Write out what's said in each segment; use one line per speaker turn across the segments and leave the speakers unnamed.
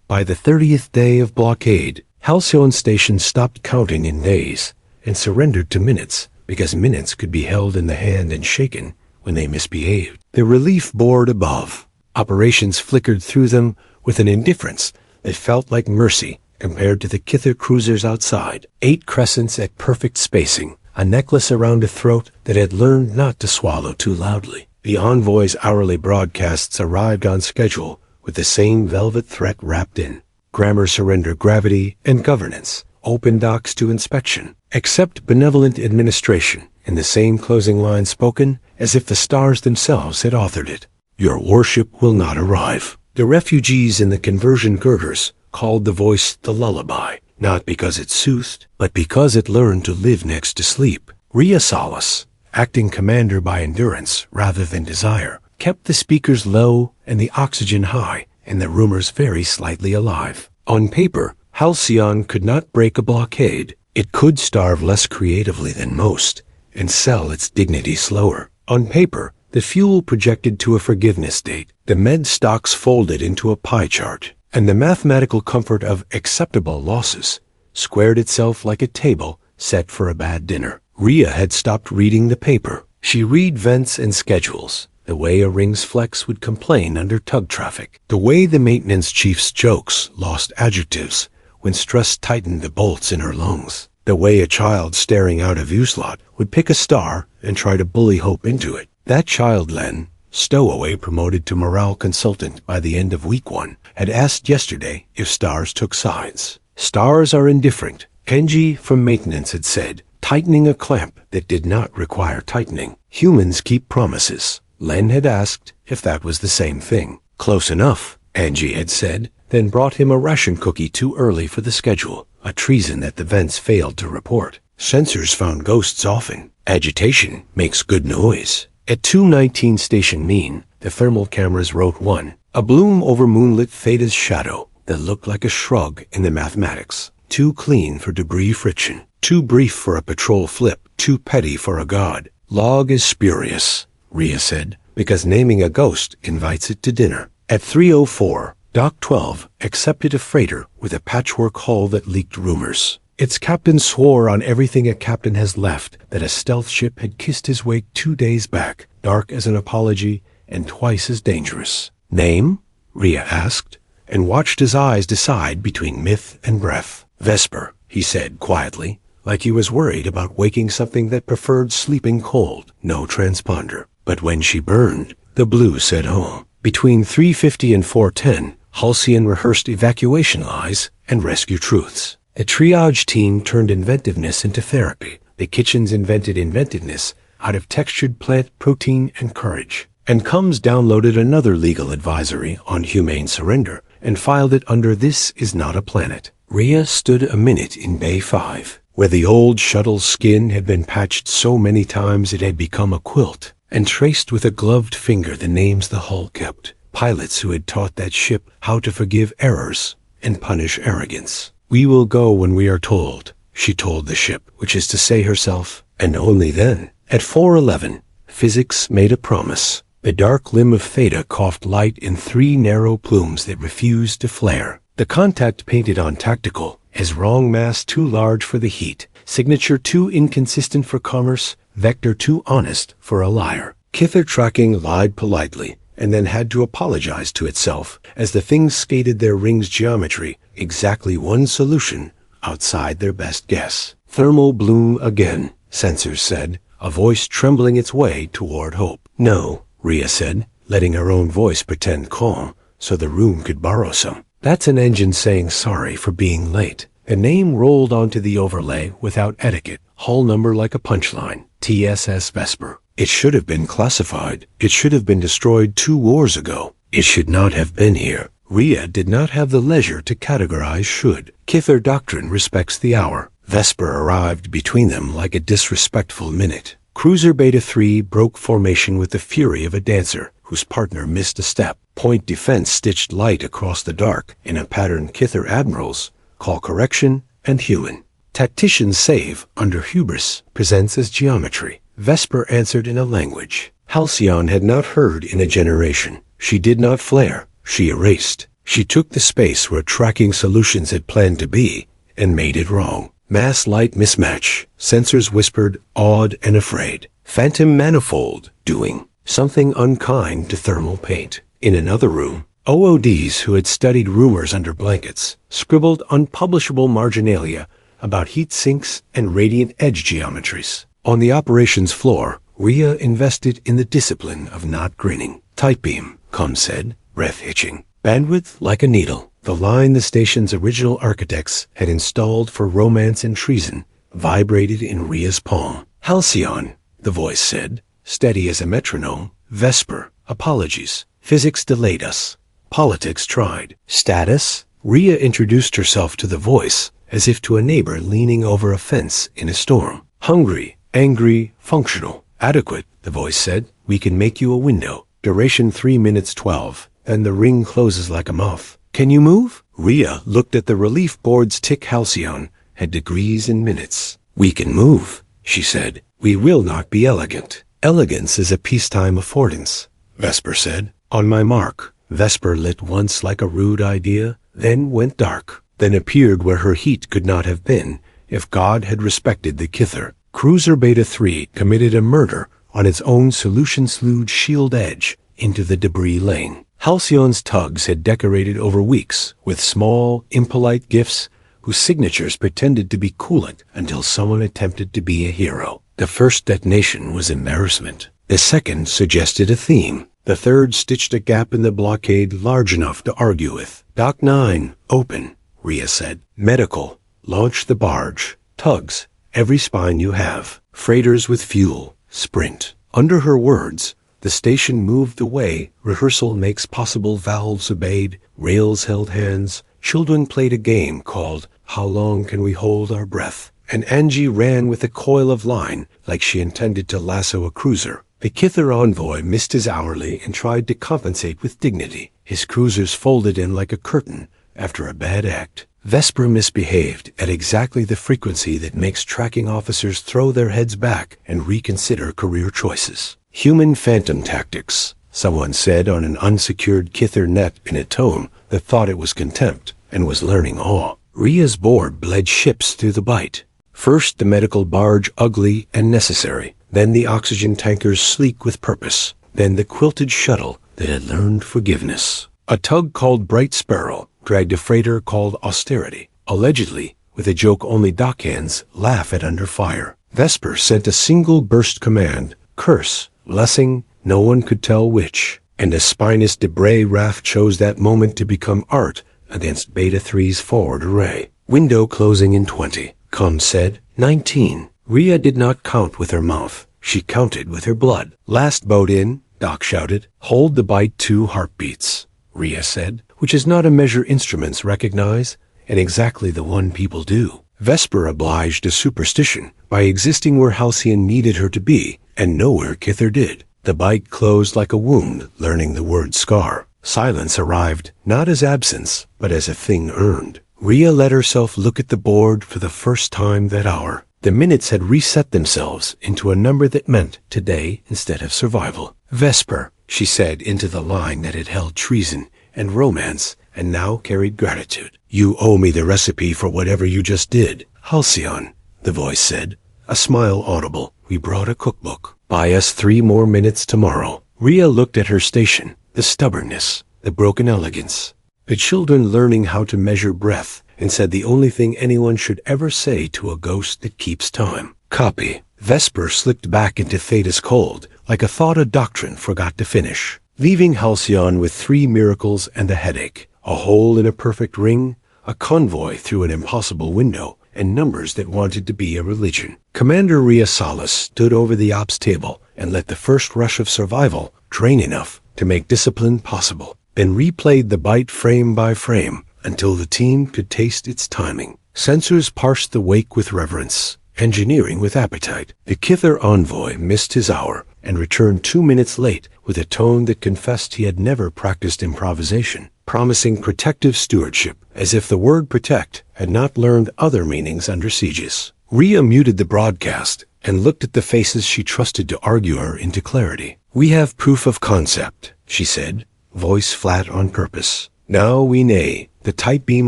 By the 30th day of blockade, Halcyon Station stopped counting in days and surrendered to minutes, because minutes could be held in the hand and shaken when they misbehaved. The relief board above, operations flickered through them with an indifference that felt like mercy compared to the Kither cruisers outside. 8 crescents at perfect spacing, a necklace around a throat that had learned not to swallow too loudly. The envoy's hourly broadcasts arrived on schedule with the same velvet threat wrapped in. Grammar surrender gravity and governance. Open docs to inspection. Accept benevolent administration, in the same closing line spoken as if the stars themselves had authored it. Your warship will not arrive. The refugees in the conversion girders called the voice the lullaby, not because it soothed, but because it learned to live next to sleep. Rhea Solace, acting commander by endurance rather than desire, kept the speakers low and the oxygen high and the rumors very slightly alive. On paper, Halcyon could not break a blockade. It could starve less creatively than most and sell its dignity slower. On paper, the fuel projected to a forgiveness date, the med stocks folded into a pie chart, and the mathematical comfort of acceptable losses squared itself like a table set for a bad dinner. Rhea had stopped reading the paper. She read vents and schedules, the way a ring's flex would complain under tug traffic, the way the maintenance chief's jokes lost adjectives when stress tightened the bolts in her lungs, the way a child staring out a view slot would pick a star and try to bully hope into it. That child, Len, stowaway promoted to morale consultant by the end of week 1, had asked yesterday if stars took sides. Stars are indifferent, Kenji from maintenance had said, tightening a clamp that did not require tightening. Humans keep promises. Len had asked if that was the same thing. Close enough, Angie had said, then brought him a ration cookie too early for the schedule, a treason that the vents failed to report. Sensors found ghosts often. Agitation makes good noise. At 219 Station Mean, the thermal cameras wrote 1, a bloom over moonlit Theta's shadow that looked like a shrug in the mathematics. Too clean for debris friction. Too brief for a patrol flip. Too petty for a god. Log is spurious, Rhea said, because naming a ghost invites it to dinner. At 3:04, Dock 12 accepted a freighter with a patchwork hull that leaked rumors. Its captain swore on everything a captain has left that a stealth ship had kissed his wake 2 days back, dark as an apology and twice as dangerous. Name? Rhea asked, and watched his eyes decide between myth and breath. Vesper, he said quietly, like he was worried about waking something that preferred sleeping cold. No transponder. But when she burned, the blue said home. Between 3:50 and 4:10, Halcyon rehearsed evacuation lies and rescue truths. A triage team turned inventiveness into therapy. The kitchens invented inventiveness out of textured plant protein and courage. And Combs downloaded another legal advisory on humane surrender and filed it under This Is Not a Planet. Rhea stood a minute in Bay 5, where the old shuttle's skin had been patched so many times it had become a quilt, and traced with a gloved finger the names the hull kept. Pilots who had taught that ship how to forgive errors and punish arrogance. We will go when we are told, she told the ship, which is to say herself, and only then. At 4:11, physics made a promise. The dark limb of Theta coughed light in 3 narrow plumes that refused to flare. The contact painted on tactical as wrong mass too large for the heat, signature too inconsistent for commerce, vector too honest for a liar. Kither tracking lied politely, and then had to apologize to itself as the things skated their ring's geometry, exactly one solution outside their best guess. Thermal bloom again, sensors said, a voice trembling its way toward hope. No, Rhea said, letting her own voice pretend calm so the room could borrow some. That's an engine saying sorry for being late. The name rolled onto the overlay without etiquette, hull number like a punchline, TSS Vesper. It should have been classified. It should have been destroyed 2 wars ago. It should not have been here. Rhea did not have the leisure to categorize should. Kither doctrine respects the hour. Vesper arrived between them like a disrespectful minute. Cruiser Beta 3 broke formation with the fury of a dancer whose partner missed a step. Point defense stitched light across the dark in a pattern Kither admirals call correction and human. Tacticians save under hubris presents as geometry. Vesper answered in a language Halcyon had not heard in a generation. She did not flare. She erased. She took the space where tracking solutions had planned to be and made it wrong. Mass light mismatch. Sensors whispered, awed and afraid. Phantom manifold doing something unkind to thermal paint. In another room, OODs who had studied rumors under blankets scribbled unpublishable marginalia about heat sinks and radiant edge geometries. On the operations floor, Rhea invested in the discipline of not grinning. Tight beam, Com said, breath hitching. Bandwidth like a needle. The line the station's original architects had installed for romance and treason vibrated in Rhea's palm. Halcyon, the voice said, steady as a metronome. Vesper, apologies. Physics delayed us. Politics tried. Status? Rhea introduced herself to the voice as if to a neighbor leaning over a fence in a storm. Hungry, angry, functional. Adequate, the voice said. We can make you a window. Duration 3 minutes 12. Then the ring closes like a mouth. Can you move? Rhea looked at the relief board's tick. Halcyon had degrees in minutes. We can move, she said. We will not be elegant. Elegance is a peacetime affordance, Vesper said. On my mark. Vesper lit once like a rude idea, then went dark, then appeared where her heat could not have been if God had respected the Kither. Cruiser Beta 3 committed a murder on its own solution-slewed shield edge into the debris lane. Halcyon's tugs had decorated over weeks with small, impolite gifts whose signatures pretended to be coolant until someone attempted to be a hero. The first detonation was embarrassment. The second suggested a theme. The third stitched a gap in the blockade large enough to argue with. Dock 9, open, Rhea said. Medical, launch the barge. Tugs, every spine you have. Freighters with fuel, sprint. Under her words, the station moved away. Rehearsal makes possible. Valves obeyed. Rails held hands. Children played a game called How Long Can We Hold Our Breath? And Angie ran with a coil of line like she intended to lasso a cruiser. The Kither envoy missed his hourly and tried to compensate with dignity. His cruisers folded in like a curtain after a bad act. Vesper misbehaved at exactly the frequency that makes tracking officers throw their heads back and reconsider career choices. Human phantom tactics, someone said on an unsecured Kither net in a tone that thought it was contempt and was learning awe. Rhea's board bled ships through the bite. First the medical barge, ugly and necessary. Then the oxygen tankers, sleek with purpose. Then the quilted shuttle that had learned forgiveness. A tug called Bright Sparrow dragged a freighter called Austerity, allegedly with a joke only dockhands laugh at under fire. Vesper sent a single burst command, curse, blessing, no one could tell which. And a spinous debris raft chose that moment to become art against Beta 3's forward array. Window closing in 20. Com said, 19. Rhea did not count with her mouth. She counted with her blood. Last boat in, Doc shouted. Hold the bite 2 heartbeats, Rhea said, which is not a measure instruments recognize, and exactly the one people do. Vesper obliged a superstition by existing where Halcyon needed her to be, and nowhere Kither did. The bite closed like a wound, learning the word scar. Silence arrived, not as absence, but as a thing earned. Rhea let herself look at the board for the first time that hour. The minutes had reset themselves into a number that meant today instead of survival. Vesper, she said into the line that had held treason and romance and now carried gratitude. You owe me the recipe for whatever you just did. Halcyon, the voice said, a smile audible. We brought a cookbook. Buy us 3 more minutes tomorrow. Rhea looked at her station, the stubbornness, the broken elegance. The children learning how to measure breath, and said the only thing anyone should ever say to a ghost that keeps time. Copy. Vesper slipped back into Theta's cold, like a thought a doctrine forgot to finish, leaving Halcyon with 3 miracles and a headache, a hole in a perfect ring, a convoy through an impossible window, and numbers that wanted to be a religion. Commander Rhea Salas stood over the ops table and let the first rush of survival drain enough to make discipline possible, then replayed the bite frame by frame until the team could taste its timing. Sensors parsed the wake with reverence, engineering with appetite. The Kither envoy missed his hour and returned 2 minutes late with a tone that confessed he had never practiced improvisation, promising protective stewardship, as if the word protect had not learned other meanings under sieges. Rhea muted the broadcast and looked at the faces she trusted to argue her into clarity. We have proof of concept, she said, voice flat on purpose. Now we neigh. The tight beam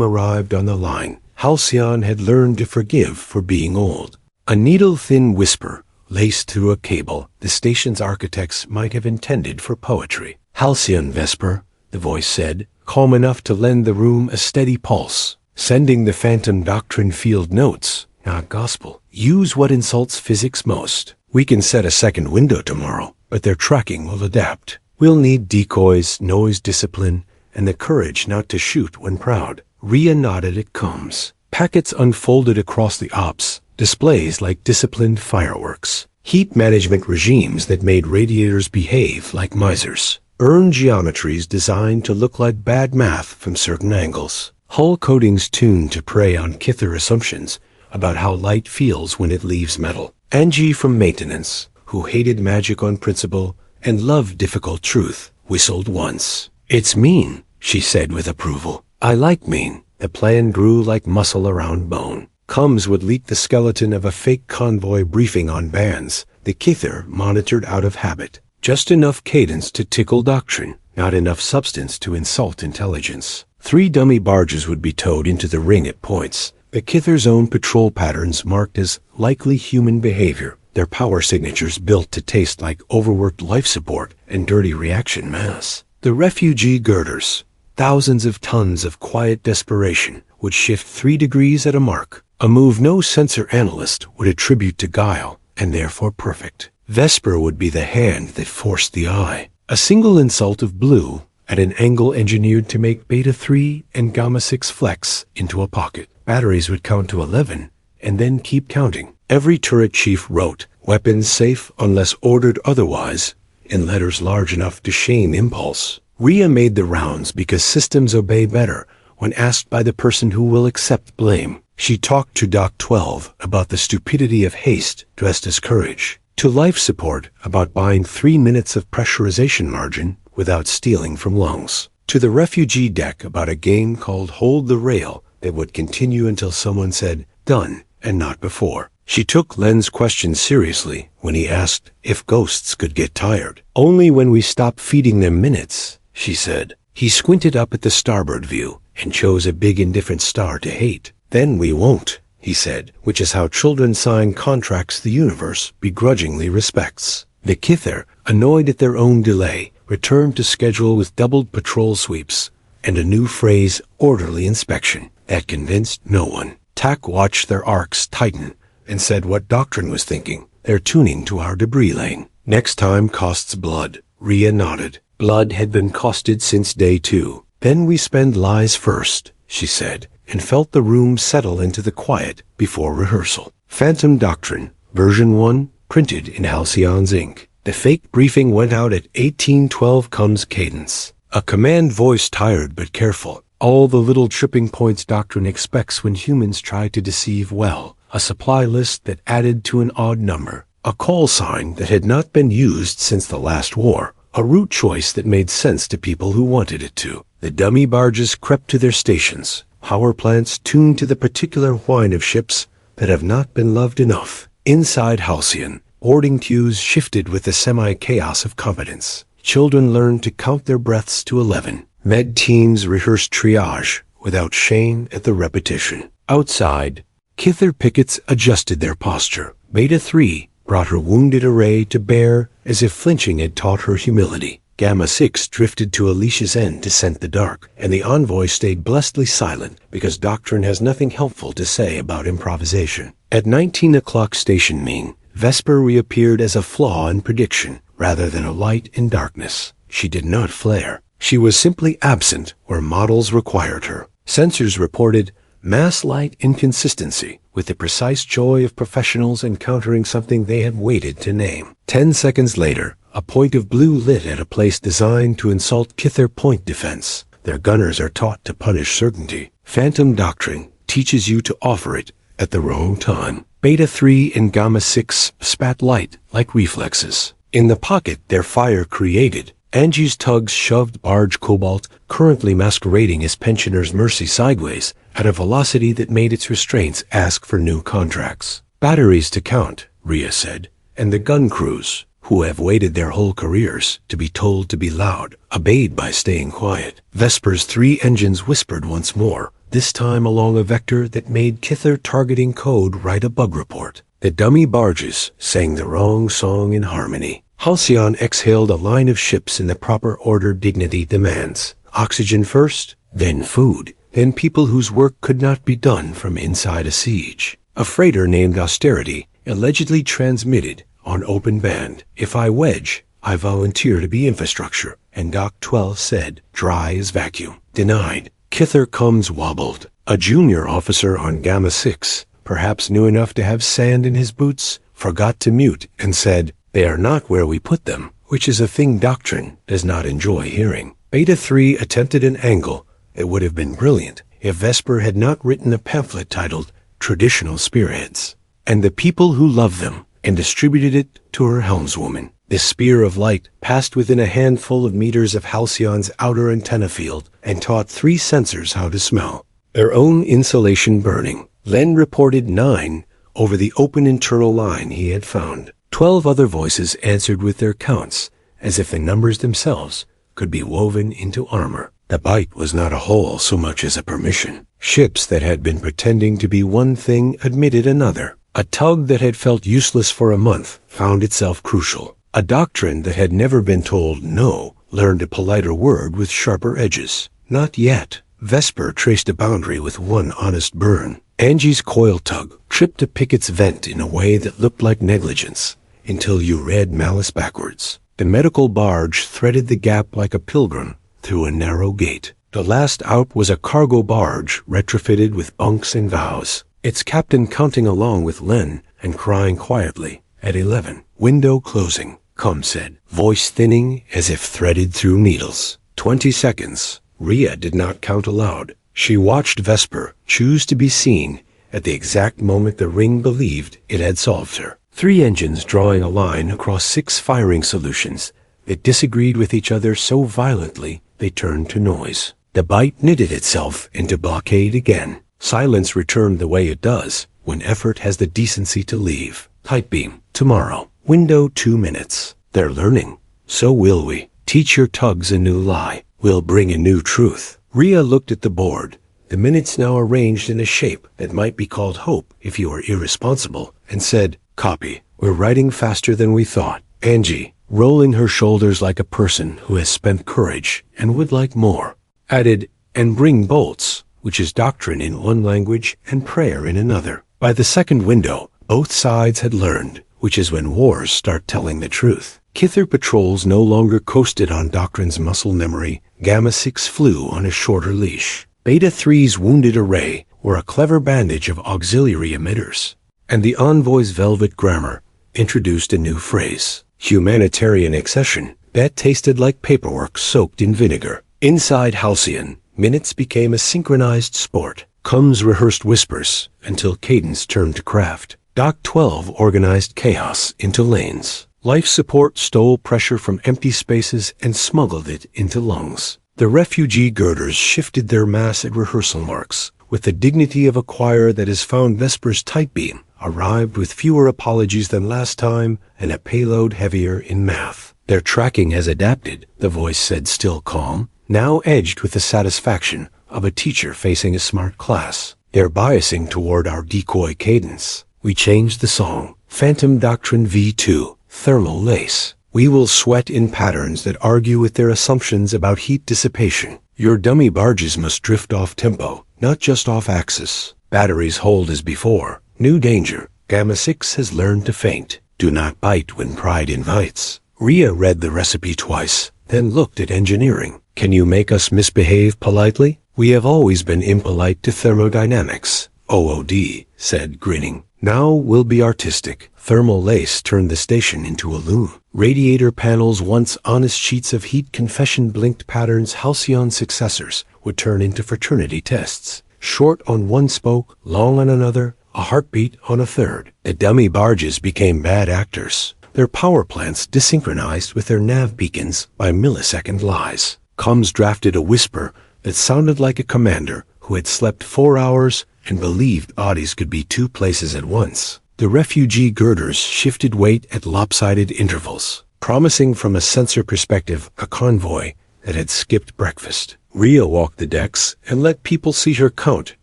arrived on the line. Halcyon had learned to forgive for being old. A needle-thin whisper laced through a cable the station's architects might have intended for poetry. Halcyon Vesper, the voice said, calm enough to lend the room a steady pulse. Sending the phantom doctrine field notes, not gospel. Use what insults physics most. We can set a second window tomorrow, but their tracking will adapt. We'll need decoys, noise discipline, and the courage not to shoot when proud. Rhea nodded. It comes. Packets unfolded across the ops, displays like disciplined fireworks. Heat management regimes that made radiators behave like misers. Urn geometries designed to look like bad math from certain angles. Hull coatings tuned to prey on Kither assumptions about how light feels when it leaves metal. Angie from maintenance, who hated magic on principle and loved difficult truth, whistled once. It's mean, she said with approval. I like mean. The plan grew like muscle around bone. Combs would leak the skeleton of a fake convoy briefing on bands. The Kither monitored out of habit. Just enough cadence to tickle doctrine, not enough substance to insult intelligence. 3 dummy barges would be towed into the ring at points. The Kither's own patrol patterns marked as likely human behavior, their power signatures built to taste like overworked life support and dirty reaction mass. The refugee girders, thousands of tons of quiet desperation, would shift 3 degrees at a mark, a move no sensor analyst would attribute to guile, and therefore perfect. Vesper would be the hand that forced the eye, a single insult of blue at an angle engineered to make Beta 3 and Gamma 6 flex into a pocket. Batteries would count to 11, and then keep counting. Every turret chief wrote, weapons safe unless ordered otherwise, in letters large enough to shame impulse. Rhea made the rounds because systems obey better when asked by the person who will accept blame. She talked to Doc 12 about the stupidity of haste dressed as courage, to life support about buying 3 minutes of pressurization margin without stealing from lungs, to the refugee deck about a game called Hold the Rail that would continue until someone said, done, and not before. She took Len's question seriously when he asked if ghosts could get tired. Only when we stop feeding them minutes, she said. He squinted up at the starboard view and chose a big indifferent star to hate. Then we won't, he said, which is how children sign contracts the universe begrudgingly respects. The Kither, annoyed at their own delay, returned to schedule with doubled patrol sweeps and a new phrase, orderly inspection, that convinced no one. TAC watched their arcs tighten and said what doctrine was thinking. They're tuning to our debris lane. Next time costs blood. Rhea nodded. Blood had been costed since day 2. Then we spend lies first, she said, and felt the room settle into the quiet before rehearsal. Phantom Doctrine, version 1, printed in Halcyon's ink. The fake briefing went out at 1812 comes cadence. A command voice tired but careful. All the little tripping points doctrine expects when humans try to deceive well. A supply list that added to an odd number. A call sign that had not been used since the last war. A route choice that made sense to people who wanted it to. The dummy barges crept to their stations. Power plants tuned to the particular whine of ships that have not been loved enough. Inside Halcyon, boarding queues shifted with the semi-chaos of competence. Children learned to count their breaths to 11. Med teams rehearsed triage without shame at the repetition. Outside, Kither pickets adjusted their posture. Beta 3 brought her wounded array to bear as if flinching had taught her humility. Gamma 6 drifted to Alicia's end to scent the dark, and the envoy stayed blessedly silent because doctrine has nothing helpful to say about improvisation. At 19 o'clock station mean, Vesper reappeared as a flaw in prediction rather than a light in darkness. She did not flare. She was simply absent where models required her. Sensors reported mass light inconsistency with the precise joy of professionals encountering something they had waited to name. 10 seconds later, a point of blue lit at a place designed to insult Kither point defense. Their gunners are taught to punish certainty. Phantom Doctrine teaches you to offer it at the wrong time. Beta 3 and Gamma 6 spat light like reflexes. In the pocket their fire created, Angie's tugs shoved barge Cobalt, currently masquerading as Pensioner's Mercy sideways, at a velocity that made its restraints ask for new contracts. Batteries to count, Rhea said, and the gun crews. who have waited their whole careers to be told to be loud, obeyed by staying quiet. Vesper's 3 engines whispered once more, this time along a vector that made Kither targeting code write a bug report. The dummy barges sang the wrong song in harmony. Halcyon exhaled a line of ships in the proper order dignity demands. Oxygen first, then food, then people whose work could not be done from inside a siege. A freighter named Austerity allegedly transmitted on open band, "If I wedge, I volunteer to be infrastructure," and Doc 12 said, "Dry as vacuum." Denied. Kither Combs wobbled. A junior officer on Gamma 6, perhaps knew enough to have sand in his boots, forgot to mute and said, "They are not where we put them," which is a thing Doctrine does not enjoy hearing. Beta 3 attempted an angle that would have been brilliant if Vesper had not written a pamphlet titled Traditional Spearheads, and the people who love them, and distributed it to her helmswoman. The spear of light passed within a handful of meters of Halcyon's outer antenna field and taught 3 sensors how to smell. Their own insulation burning. Len reported 9 over the open internal line he had found. 12 other voices answered with their counts, as if the numbers themselves could be woven into armor. The bite was not a hole so much as a permission. Ships that had been pretending to be one thing admitted another. A tug that had felt useless for a month found itself crucial. A doctrine that had never been told no learned a politer word with sharper edges. Not yet. Vesper traced a boundary with one honest burn. Angie's coil tug tripped a picket's vent in a way that looked like negligence, until you read malice backwards. The medical barge threaded the gap like a pilgrim through a narrow gate. The last out was a cargo barge retrofitted with bunks and vows, its captain counting along with Len and crying quietly. At 11, window closing, Cum said, voice thinning as if threaded through needles. 20 seconds. Rhea did not count aloud. She watched Vesper choose to be seen at the exact moment the ring believed it had solved her. 3 engines drawing a line across 6 firing solutions that disagreed with each other so violently they turned to noise. The bite knitted itself into blockade again. Silence returned the way it does when effort has the decency to leave. Tight beam, tomorrow. Window 2 minutes. They're learning. So will we. Teach your tugs a new lie. We'll bring a new truth. Rhea looked at the board, the minutes now arranged in a shape that might be called hope if you were irresponsible, and said, "Copy. We're writing faster than we thought." Angie, rolling her shoulders like a person who has spent courage and would like more, added, "And bring bolts," which is doctrine in one language and prayer in another. By the second window, both sides had learned, which is when wars start telling the truth. Kither patrols no longer coasted on Doctrine's muscle memory. Gamma 6 flew on a shorter leash. Beta 3's wounded array were a clever bandage of auxiliary emitters. And the Envoy's velvet grammar introduced a new phrase. Humanitarian accession. That tasted like paperwork soaked in vinegar. Inside Halcyon, minutes became a synchronized sport. Cums rehearsed whispers until cadence turned to craft. Doc 12 organized chaos into lanes. Life support stole pressure from empty spaces and smuggled it into lungs. The refugee girders shifted their mass at rehearsal marks. With the dignity of a choir that has found Vesper's tight beam, arrived with fewer apologies than last time and a payload heavier in math. Their tracking has adapted, the voice said, still calm, now edged with the satisfaction of a teacher facing a smart class. They're biasing toward our decoy cadence. We changed the song. Phantom Doctrine V2. Thermal lace. We will sweat in patterns that argue with their assumptions about heat dissipation. Your dummy barges must drift off tempo, not just off axis. Batteries hold as before. New danger. Gamma 6 has learned to faint. Do not bite when pride invites. Rhea read the recipe twice, then looked at engineering. Can you make us misbehave politely? We have always been impolite to thermodynamics. OOD said, grinning. Now we'll be artistic. Thermal lace turned the station into a loom. Radiator panels, once honest sheets of heat confession blinked patterns Halcyon's successors would turn into fraternity tests. Short on one spoke, long on another, a heartbeat on a third. The dummy barges became bad actors. Their power plants desynchronized with their nav beacons by millisecond lies. Comms drafted a whisper that sounded like a commander who had slept 4 hours and believed bodies could be 2 places at once. The refugee girders shifted weight at lopsided intervals, promising from a sensor perspective a convoy that had skipped breakfast. Rhea walked the decks and let people see her count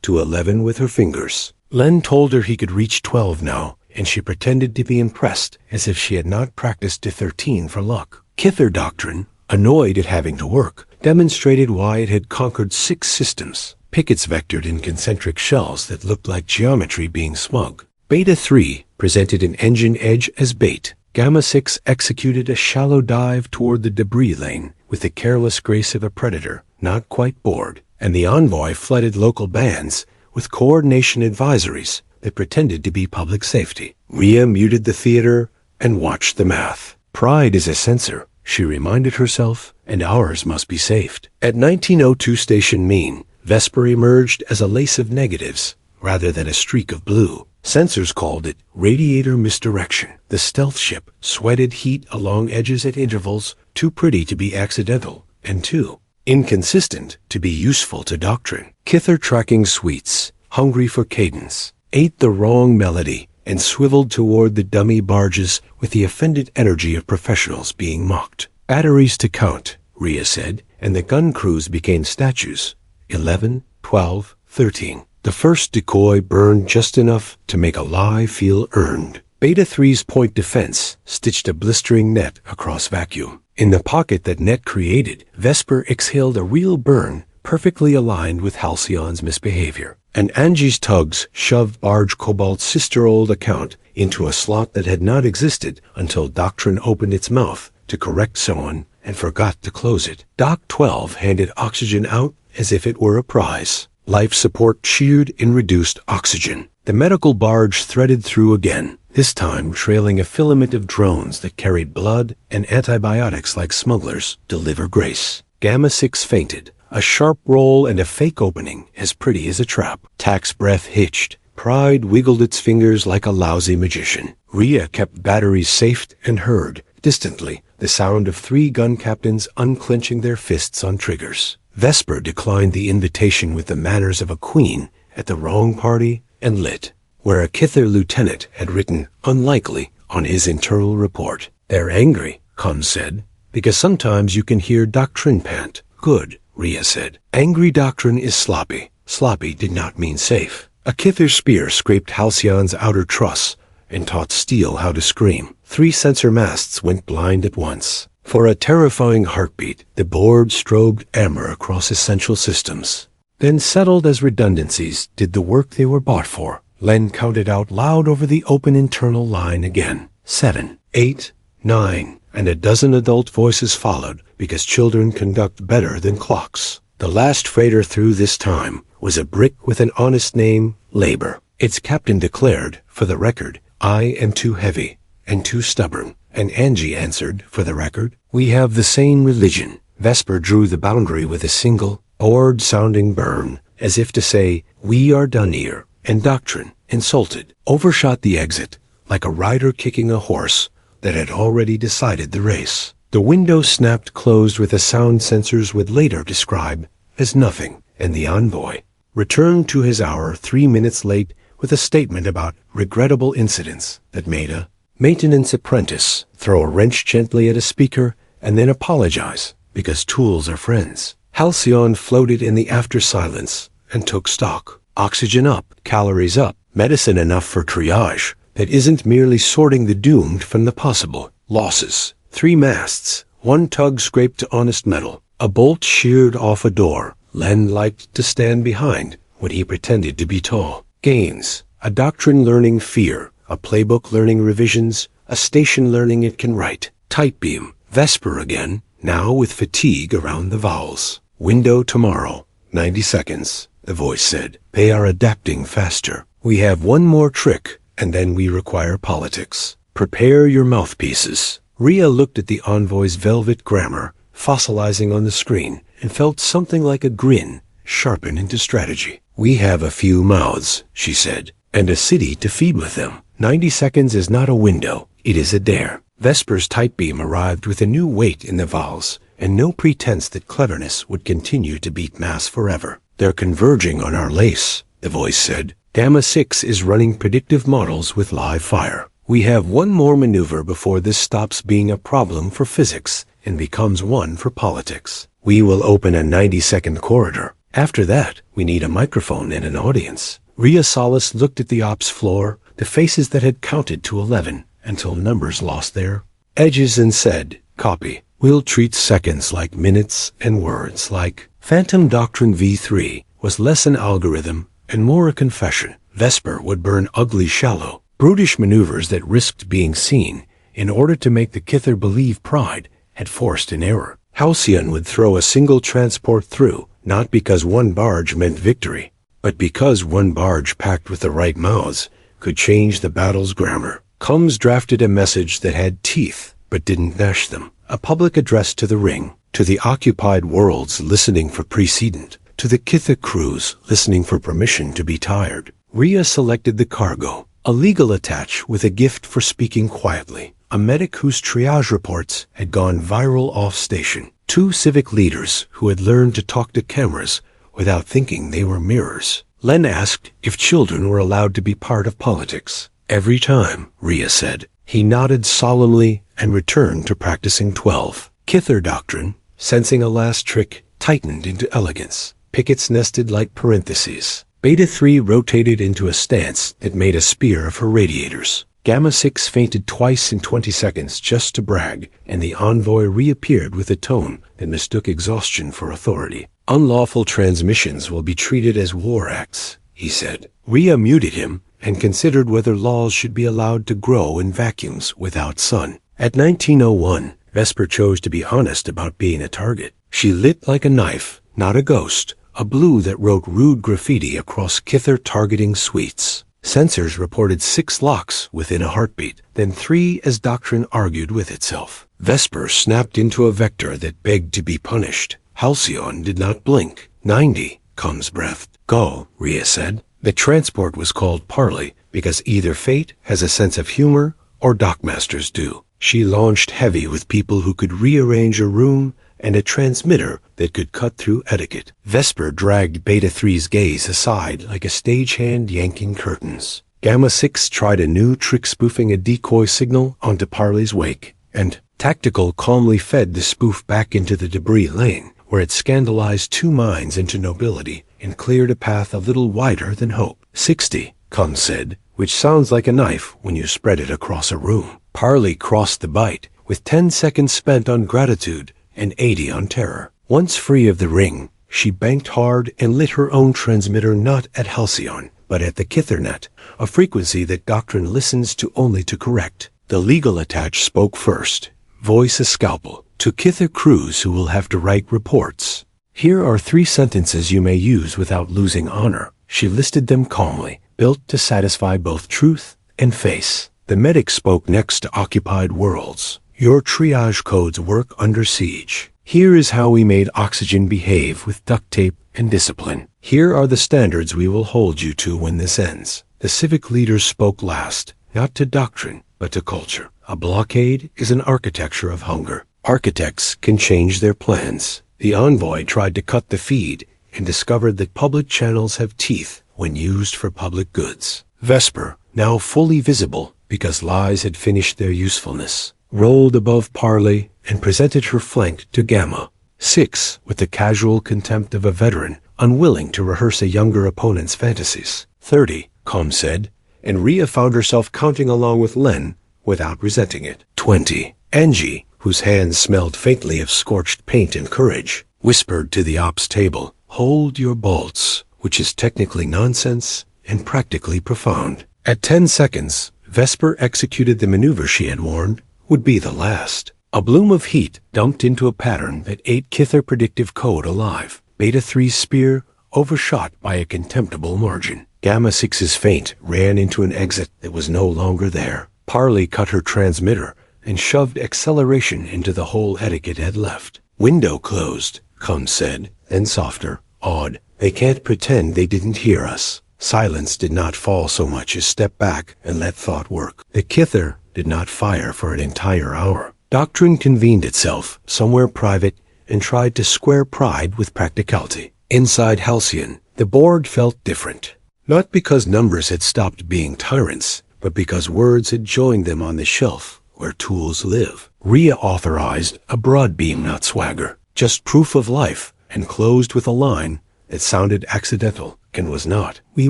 to 11 with her fingers. Len told her he could reach 12 now, and she pretended to be impressed as if she had not practiced to 13 for luck. Kither Doctrine, annoyed at having to work, demonstrated why it had conquered 6 systems. Pickets vectored in concentric shells that looked like geometry being smug. Beta 3 presented an engine edge as bait. Gamma 6 executed a shallow dive toward the debris lane with the careless grace of a predator, not quite bored, and the Envoy flooded local bands with coordination advisories that pretended to be public safety. Rhea muted the theater and watched the math. Pride is a sensor, she reminded herself, and ours must be saved. At 1902 Station Mean, Vesper emerged as a lace of negatives rather than a streak of blue. Sensors called it radiator misdirection. The stealth ship sweated heat along edges at intervals too pretty to be accidental, and too inconsistent to be useful to Doctrine. Kither tracking suites, hungry for cadence, ate the wrong melody and swiveled toward the dummy barges with the offended energy of professionals being mocked. Batteries to count, Rhea said, and the gun crews became statues. 11, 12, 13. The first decoy burned just enough to make a lie feel earned. Beta 3's point defense stitched a blistering net across vacuum. In the pocket that net created, Vesper exhaled a real burn perfectly aligned with Halcyon's misbehavior. And Angie's tugs shoved Barge Cobalt's sister-old account into a slot that had not existed until Doctrine opened its mouth to correct someone and forgot to close it. Doc 12 handed oxygen out as if it were a prize. Life support cheered in reduced oxygen. The medical barge threaded through again, this time trailing a filament of drones that carried blood and antibiotics like smugglers. Deliver grace. Gamma 6 fainted. A sharp roll and a fake opening as pretty as a trap. Tax breath hitched. Pride wiggled its fingers like a lousy magician. Rhea kept batteries safe and heard, distantly, the sound of 3 gun captains unclenching their fists on triggers. Vesper declined the invitation with the manners of a queen at the wrong party and lit, where a Kither lieutenant had written unlikely on his internal report. They're angry, Con said, because sometimes you can hear Doctrine pant. Good, Rhea said. Angry Doctrine is sloppy. Sloppy did not mean safe. A Kither spear scraped Halcyon's outer truss and taught steel how to scream. 3 sensor masts went blind at once. For a terrifying heartbeat, the board strobed amber across essential systems, then settled as redundancies did the work they were bought for. Len counted out loud over the open internal line again. 7, 8, 9, and a dozen adult voices followed because children conduct better than clocks. The last freighter through this time was a brick with an honest name, Labor. Its captain declared, for the record, I am too heavy and too stubborn. And Angie answered, for the record, we have the same religion. Vesper drew the boundary with a single, odd-sounding burn, as if to say, we are done here. And Doctrine, insulted, overshot the exit, like a rider kicking a horse that had already decided the race. The window snapped closed with a sound sensors would later describe as nothing, and the Envoy returned to his hour 3 minutes late with a statement about regrettable incidents that made a maintenance apprentice throw a wrench gently at a speaker and then apologize because tools are friends. Halcyon floated in the after silence and took stock. Oxygen up, calories up, medicine enough for triage that isn't merely sorting the doomed from the possible. Losses. 3 masts. 1 tug scraped to honest metal. A bolt sheared off a door. Len liked to stand behind when he pretended to be tall. Gains. A doctrine learning fear. A playbook learning revisions, a station learning it can write. Type beam, Vesper again, now with fatigue around the vowels. Window tomorrow, 90 seconds, the voice said. They are adapting faster. We have 1 more trick, and then we require politics. Prepare your mouthpieces. Rhea looked at the Envoy's velvet grammar, fossilizing on the screen, and felt something like a grin sharpen into strategy. We have a few mouths, she said, and a city to feed with them. 90 seconds is not a window, it is a dare. Vesper's type beam arrived with a new weight in the vowels, and no pretense that cleverness would continue to beat mass forever. They're converging on our lace, the voice said. Gamma 6 is running predictive models with live fire. We have one more maneuver before this stops being a problem for physics and becomes one for politics. We will open a 90-second corridor. After that, we need a microphone and an audience. Rhea Solis looked at the ops floor, the faces that had counted to 11 until numbers lost their edges, and said, "Copy. We'll treat seconds like minutes and words like..." Phantom Doctrine V3 was less an algorithm and more a confession. Vesper would burn ugly shallow, brutish maneuvers that risked being seen in order to make the Kither believe pride had forced an error. Halcyon would throw a single transport through, not because one barge meant victory, but because one barge packed with the right mouths could change the battle's grammar. Combs drafted a message that had teeth but didn't gnash them. A public address to the ring, to the occupied worlds listening for precedent, to the Kitha crews listening for permission to be tired. Rhea selected the cargo, a legal attach with a gift for speaking quietly, a medic whose triage reports had gone viral off-station, two civic leaders who had learned to talk to cameras without thinking they were mirrors. Len asked if children were allowed to be part of politics. Every time, Rhea said. He nodded solemnly and returned to practicing 12. Kither Doctrine, sensing a last trick, tightened into elegance. Pickets nested like parentheses. Beta 3 rotated into a stance that made a spear of her radiators. Gamma 6 fainted twice in 20 seconds just to brag, and the envoy reappeared with a tone that mistook exhaustion for authority. "Unlawful transmissions will be treated as war acts," he said. Rhea muted him and considered whether laws should be allowed to grow in vacuums without sun. At 1901, Vesper chose to be honest about being a target. She lit like a knife, not a ghost, a blue that wrote rude graffiti across Kither targeting suites. Sensors reported 6 locks within a heartbeat, then 3 as Doctrine argued with itself. Vesper snapped into a vector that begged to be punished. Halcyon did not blink. 90, Combs breathed. "Go," Rhea said. The transport was called Parley because either fate has a sense of humor or dockmasters do. She launched heavy with people who could rearrange a room and a transmitter that could cut through etiquette. Vesper dragged Beta 3's gaze aside like a stagehand yanking curtains. Gamma 6 tried a new trick, spoofing a decoy signal onto Parley's wake, and Tactical calmly fed the spoof back into the debris lane, where it scandalized 2 minds into nobility and cleared a path a little wider than hope. 60, Combs said, which sounds like a knife when you spread it across a room. Parley crossed the bite, with 10 seconds spent on gratitude and 80 on terror. Once free of the ring, she banked hard and lit her own transmitter not at Halcyon, but at the Kithernet, a frequency that Doctrine listens to only to correct. The legal attach spoke first, voice a scalpel, to Kither crews who will have to write reports. "Here are 3 sentences you may use without losing honor." She listed them calmly, built to satisfy both truth and face. The medic spoke next to occupied worlds. "Your triage codes work under siege. Here is how we made oxygen behave with duct tape and discipline. Here are the standards we will hold you to when this ends." The civic leaders spoke last, not to doctrine, but to culture. A blockade is an architecture of hunger. Architects can change their plans. The envoy tried to cut the feed and discovered that public channels have teeth when used for public goods. Vesper, now fully visible because lies had finished their usefulness, rolled above Parley and presented her flank to Gamma 6 with the casual contempt of a veteran unwilling to rehearse a younger opponent's fantasies. 30, Combs said, and Rhea found herself counting along with Len without resenting it. 20. Angie, whose hands smelled faintly of scorched paint and courage, whispered to the ops table, "Hold your bolts," which is technically nonsense and practically profound. At 10 seconds, Vesper executed the maneuver she had warned would be the last. A bloom of heat dumped into a pattern that ate Kither predictive code alive. Beta 3's spear overshot by a contemptible margin. Gamma 6's feint ran into an exit that was no longer there. Parley cut her transmitter and shoved acceleration into the hole etiquette had left. "Window closed," Combs said, then softer, awed. "They can't pretend they didn't hear us." Silence did not fall so much as step back and let thought work. The Kither did not fire for an entire hour. Doctrine convened itself somewhere private and tried to square pride with practicality. Inside Halcyon, the board felt different. Not because numbers had stopped being tyrants, but because words had joined them on the shelf where tools live. Rhea authorized a broad beam, not swagger, just proof of life, and closed with a line that sounded accidental and was not. We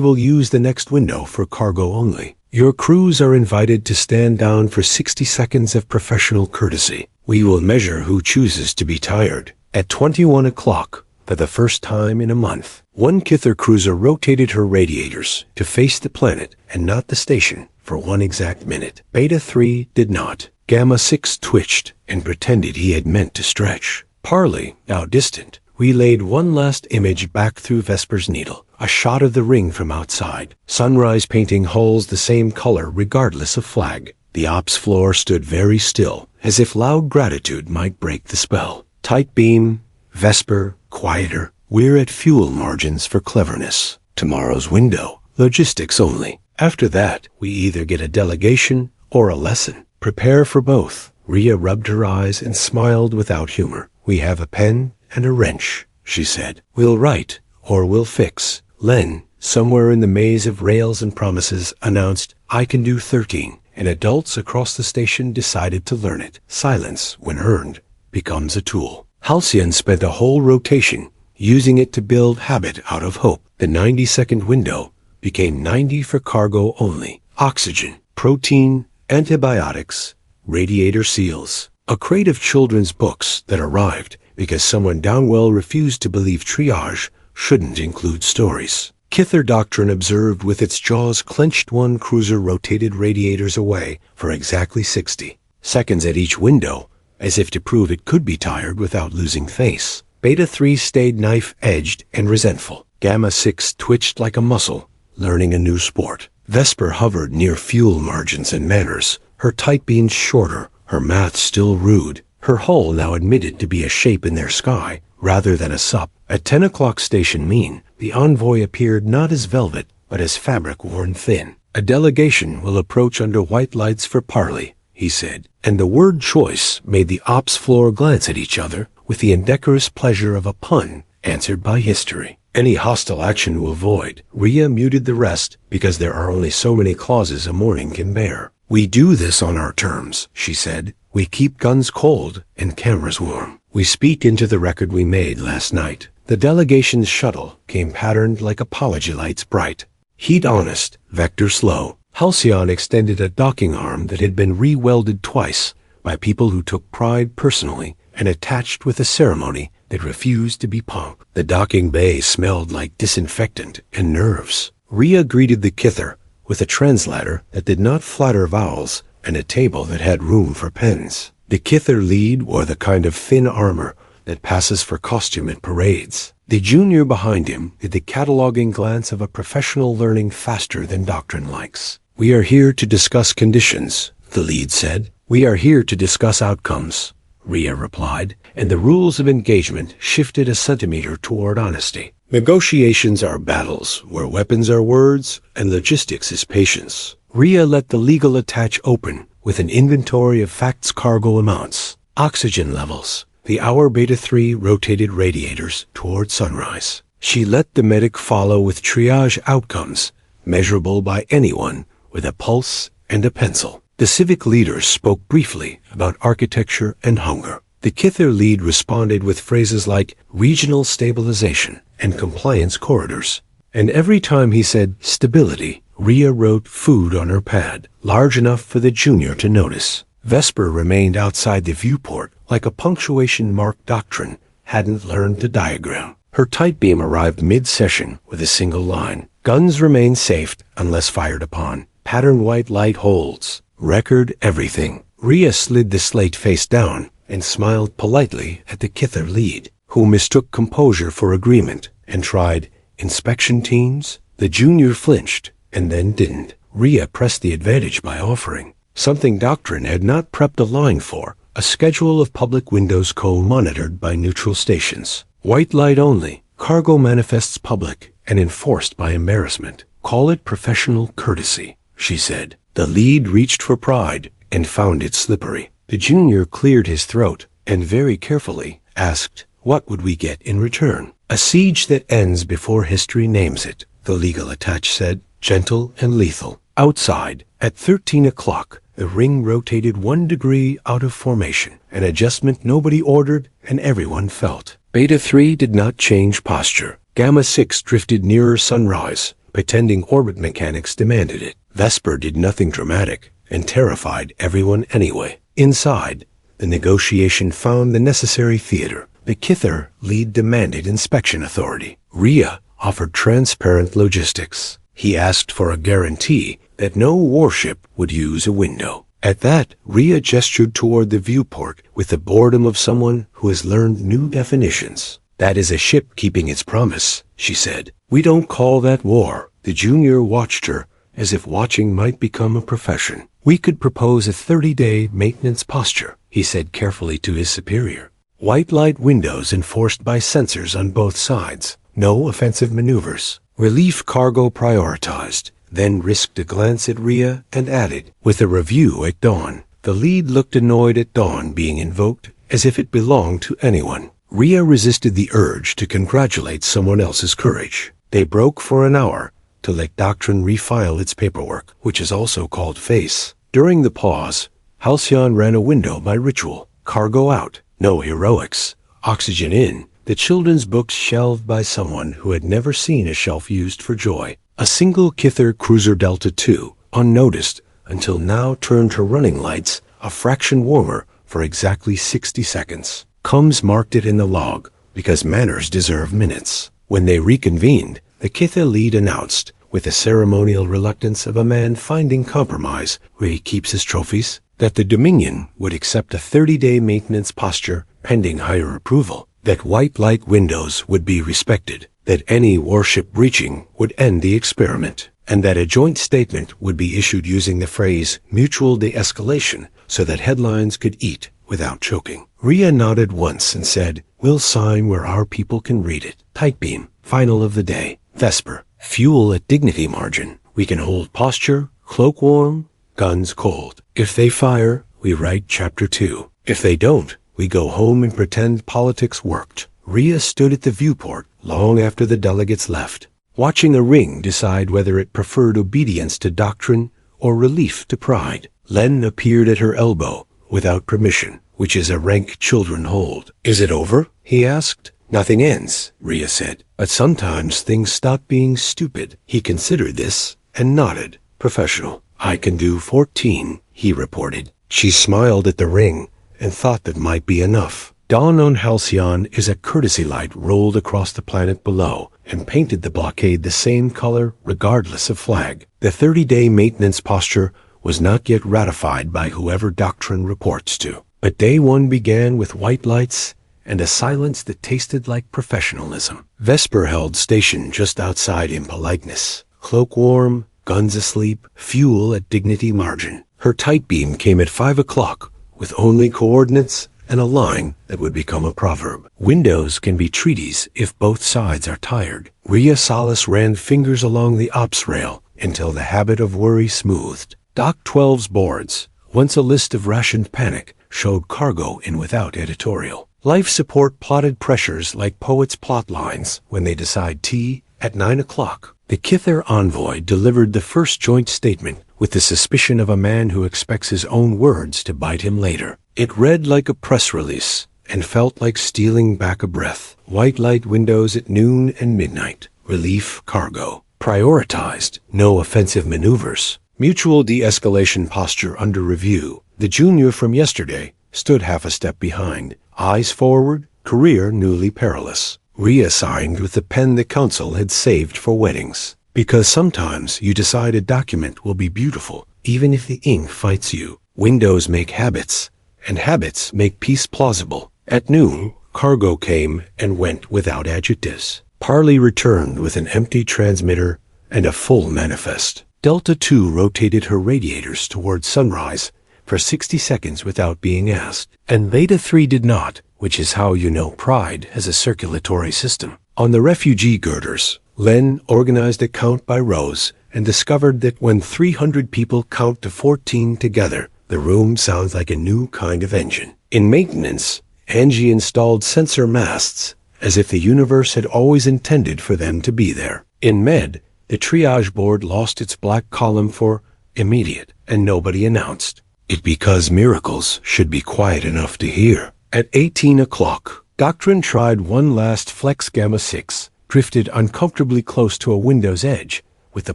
will use the next window for cargo only. Your crews are invited to stand down for 60 seconds of professional courtesy. We will measure who chooses to be tired. At 21 o'clock, for the first time in a month, one Kither cruiser rotated her radiators to face the planet and not the station for 1 exact minute. Beta 3 did not. Gamma 6 twitched and pretended he had meant to stretch. Parley, now distant, relayed one last image back through Vesper's needle, a shot of the ring from outside. Sunrise painting hulls the same color regardless of flag. The ops floor stood very still, as if loud gratitude might break the spell. Tight beam, Vesper, quieter. We're at fuel margins for cleverness. Tomorrow's window, logistics only. After that, we either get a delegation or a lesson. Prepare for both. Rhea rubbed her eyes and smiled without humor. We have a pen and a wrench, she said. We'll write, or we'll fix. Len, somewhere in the maze of rails and promises, announced, I can do 13, and adults across the station decided to learn it. Silence, when earned, becomes a tool. Halcyon spent a whole rotation using it to build habit out of hope. The 90-second window became 90 for cargo only. Oxygen, protein, antibiotics, radiator seals. A crate of children's books that arrived because someone downwell refused to believe triage shouldn't include stories. Kither Doctrine observed with its jaws clenched. One cruiser rotated radiators away for exactly 60 seconds at each window, as if to prove it could be tired without losing face. Beta 3 stayed knife-edged and resentful. Gamma 6 twitched like a muscle, learning a new sport. Vesper hovered near fuel margins and manners, her tight beams shorter, her math still rude, her hull now admitted to be a shape in their sky rather than a sup. At 10 o'clock station mean, the envoy appeared not as velvet, but as fabric worn thin. A delegation will approach under white lights for parley, he said, and the word choice made the ops floor glance at each other with the indecorous pleasure of a pun answered by history. Any hostile action will void. Rhea muted the rest because there are only so many clauses a morning can bear. We do this on our terms, she said. We keep guns cold and cameras warm. We speak into the record we made last night. The delegation's shuttle came patterned like apology lights bright. Heat honest, vector slow. Halcyon extended a docking arm that had been re-welded twice by people who took pride personally and attached with a ceremony that refused to be punked. The docking bay smelled like disinfectant and nerves. Rhea greeted the Kither with a translator that did not flatter vowels and a table that had room for pens. The Kither lead wore the kind of thin armor that passes for costume at parades. The junior behind him had the cataloging glance of a professional learning faster than doctrine likes. We are here to discuss conditions, the lead said. We are here to discuss outcomes, Rhea replied, and the rules of engagement shifted a centimeter toward honesty. Negotiations are battles where weapons are words and logistics is patience. Rhea let the legal attach open with an inventory of facts cargo amounts. Oxygen levels. The hour Beta 3 rotated radiators toward sunrise. She let the medic follow with triage outcomes, measurable by anyone with a pulse and a pencil. The civic leaders spoke briefly about architecture and hunger. The Kither lead responded with phrases like regional stabilization and compliance corridors. And every time he said stability, Rhea wrote food on her pad, large enough for the junior to notice. Vesper remained outside the viewport like a punctuation-marked doctrine hadn't learned to diagram. Her tight beam arrived mid-session with a single line. Guns remain safe unless fired upon. Pattern white light holds. Record everything. Rhea slid the slate face down and smiled politely at the Kither lead, who mistook composure for agreement and tried inspection teams. The junior flinched and then didn't. Rhea pressed the advantage by offering something doctrine had not prepped a line for, a schedule of public windows co-monitored by neutral stations. White light only, cargo manifests public and enforced by embarrassment. Call it professional courtesy, she said. The lead reached for pride and found it slippery. The junior cleared his throat and very carefully asked, what would we get in return? A siege that ends before history names it, the legal attach said, gentle and lethal. Outside, at 13 o'clock, the ring rotated 1 degree out of formation, an adjustment nobody ordered and everyone felt. Beta 3 did not change posture. Gamma 6 drifted nearer sunrise, pretending orbit mechanics demanded it. Vesper did nothing dramatic and terrified everyone anyway. Inside, the negotiation found the necessary theater. The Kither lead demanded inspection authority. Rhea offered transparent logistics. He asked for a guarantee that no warship would use a window. At that, Rhea gestured toward the viewport with the boredom of someone who has learned new definitions. That is a ship keeping its promise, she said. We don't call that war. The junior watched her as if watching might become a profession. We could propose a 30-day maintenance posture, he said carefully to his superior. White light windows enforced by sensors on both sides. No offensive maneuvers. Relief cargo prioritized, then risked a glance at Rhea and added, with a review at dawn. The lead looked annoyed at dawn being invoked, as if it belonged to anyone. Rhea resisted the urge to congratulate someone else's courage. They broke for an hour to let Doctrine refile its paperwork, which is also called face. During the pause, Halcyon ran a window by ritual. Cargo out. No heroics. Oxygen in. The children's books shelved by someone who had never seen a shelf used for joy. A single Kither cruiser Delta II, unnoticed, until now turned her running lights a fraction warmer for exactly 60 seconds. Combs marked it in the log, because manners deserve minutes. When they reconvened, the Kither lead announced, with the ceremonial reluctance of a man finding compromise where he keeps his trophies, that the Dominion would accept a 30-day maintenance posture pending higher approval, that white light windows would be respected, that any warship breaching would end the experiment, and that a joint statement would be issued using the phrase mutual de-escalation so that headlines could eat without choking. Rhea nodded once and said, we'll sign where our people can read it. Tight beam, final of the day. Vesper, fuel at dignity margin. We can hold posture, cloak warm, guns cold. If they fire, we write chapter 2. If they don't, we go home and pretend politics worked. Rhea stood at the viewport long after the delegates left, watching a ring decide whether it preferred obedience to doctrine or relief to pride. Len appeared at her elbow without permission, which is a rank children hold. Is it over? He asked. Nothing ends, Rhea said, but sometimes things stop being stupid. He considered this and nodded. Professional. I can do 14, he reported. She smiled at the ring and thought that might be enough. Dawn on Halcyon is a courtesy light rolled across the planet below and painted the blockade the same color regardless of flag. The 30-day maintenance posture was not yet ratified by whoever Doctrine reports to. But day one began with white lights and a silence that tasted like professionalism. Vesper held station just outside in politeness. Cloak warm, guns asleep, fuel at dignity margin. Her tight beam came at 5 o'clock with only coordinates and a line that would become a proverb. Windows can be treaties if both sides are tired. Rhea Solace ran fingers along the ops rail until the habit of worry smoothed. Doc 12's boards, once a list of rationed panic, showed cargo in without editorial. Life support plotted pressures like poets' plot lines when they decide tea at 9 o'clock. The Kither envoy delivered the first joint statement with the suspicion of a man who expects his own words to bite him later. It read like a press release and felt like stealing back a breath. White light windows at noon and midnight. Relief cargo. Prioritized. No offensive maneuvers. Mutual de-escalation posture under review. The junior from yesterday stood half a step behind. Eyes forward, career newly perilous. Reassigned with the pen the council had saved for weddings. Because sometimes you decide a document will be beautiful, even if the ink fights you. Windows make habits, and habits make peace plausible. At noon, cargo came and went without adjectives. Parley returned with an empty transmitter and a full manifest. Delta II rotated her radiators toward sunrise for 60 seconds without being asked, and Beta 3 did not, which is how you know Pride has a circulatory system. On the refugee girders, Len organized a count by rows and discovered that when 300 people count to 14 together, the room sounds like a new kind of engine. In maintenance, Angie installed sensor masts as if the universe had always intended for them to be there. In med, The triage board lost its black column for immediate, and nobody announced it because miracles should be quiet enough to hear. At 18 o'clock, Doctrine tried one last flex gamma 6, drifted uncomfortably close to a window's edge with the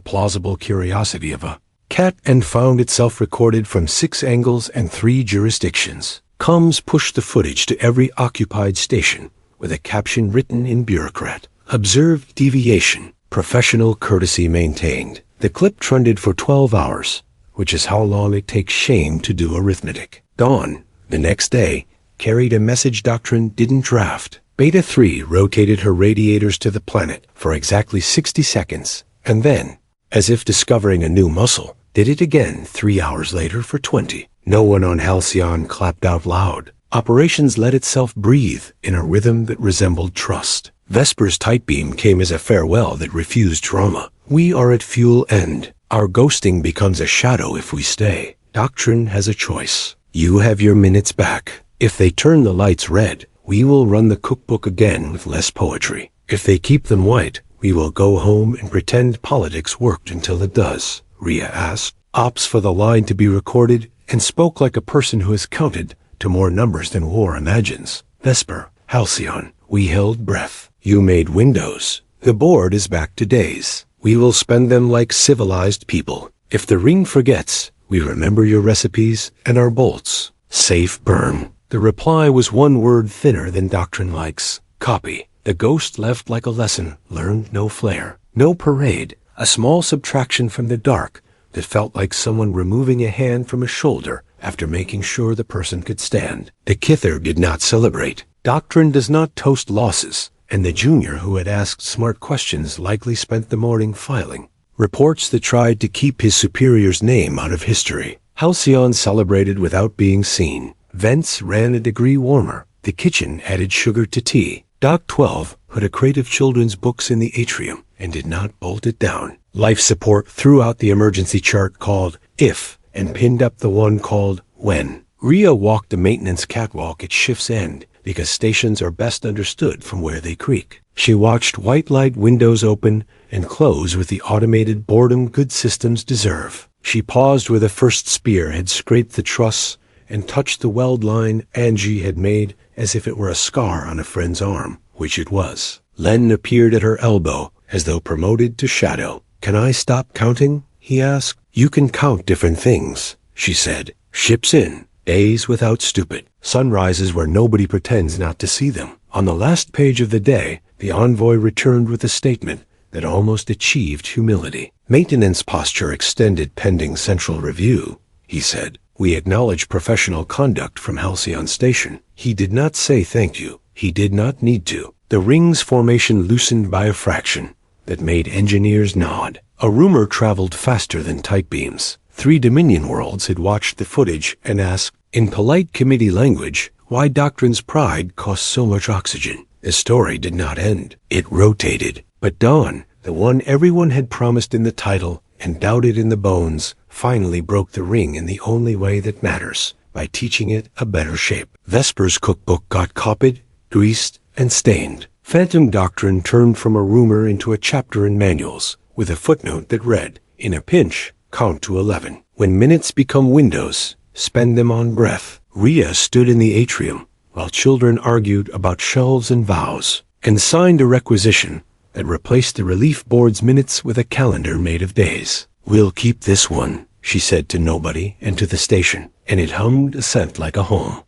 plausible curiosity of a cat, and found itself recorded from 6 angles and 3 jurisdictions. Comms pushed the footage to every occupied station with a caption written in bureaucrat. Observed deviation. Professional courtesy maintained. The clip trended for 12 hours, which is how long it takes shame to do arithmetic. Dawn, the next day, carried a message Doctrine didn't draft. Beta 3 rotated her radiators to the planet for exactly 60 seconds, and then, as if discovering a new muscle, did it again 3 hours later for 20. No one on Halcyon clapped out loud. Operations let itself breathe in a rhythm that resembled trust. Vesper's tight beam came as a farewell that refused trauma. We are at fuel end. Our ghosting becomes a shadow if we stay. Doctrine has a choice. You have your minutes back. If they turn the lights red, we will run the cookbook again with less poetry. If they keep them white, we will go home and pretend politics worked until it does. Rhea asked. Ops for the line to be recorded, and spoke like a person who has counted to more numbers than war imagines. Vesper, Halcyon, we held breath. You made windows. The board is back to days. We will spend them like civilized people. If the ring forgets, we remember your recipes and our bolts. Safe burn. The reply was one word thinner than Doctrine likes. Copy. The ghost left like a lesson learned, no flair, no parade, a small subtraction from the dark that felt like someone removing a hand from a shoulder after making sure the person could stand. The Kither did not celebrate. Doctrine does not toast losses, and the junior who had asked smart questions likely spent the morning filing reports that tried to keep his superior's name out of history. Halcyon celebrated without being seen. Vents ran a degree warmer. The kitchen added sugar to tea. Doc 12 put a crate of children's books in the atrium and did not bolt it down. Life support threw out the emergency chart called If and pinned up the one called When. Rhea walked the maintenance catwalk at shift's end because stations are best understood from where they creak. She watched white light windows open and close with the automated boredom good systems deserve. She paused where the first spear had scraped the truss and touched the weld line Angie had made as if it were a scar on a friend's arm, which it was. Len appeared at her elbow as though promoted to shadow. Can I stop counting? He asked. You can count different things, she said. Ships in, days without stupid, sunrises where nobody pretends not to see them. On the last page of the day, the envoy returned with a statement that almost achieved humility. Maintenance posture extended pending central review, he said. We acknowledge professional conduct from Halcyon Station. He did not say thank you. He did not need to. The ring's formation loosened by a fraction that made engineers nod. A rumor traveled faster than tight beams. 3 Dominion worlds had watched the footage and asked, in polite committee language, why Doctrine's pride cost so much oxygen. The story did not end. It rotated. But Dawn, the one everyone had promised in the title and doubted in the bones, finally broke the ring in the only way that matters, by teaching it a better shape. Vesper's cookbook got copied, greased, and stained. Phantom Doctrine turned from a rumor into a chapter in manuals, with a footnote that read, in a pinch, count to 11. When minutes become windows, spend them on breath. Rhea stood in the atrium, while children argued about shelves and vows, and signed a requisition that replaced the relief board's minutes with a calendar made of days. We'll keep this one, she said to nobody and to the station, and it hummed assent like a home.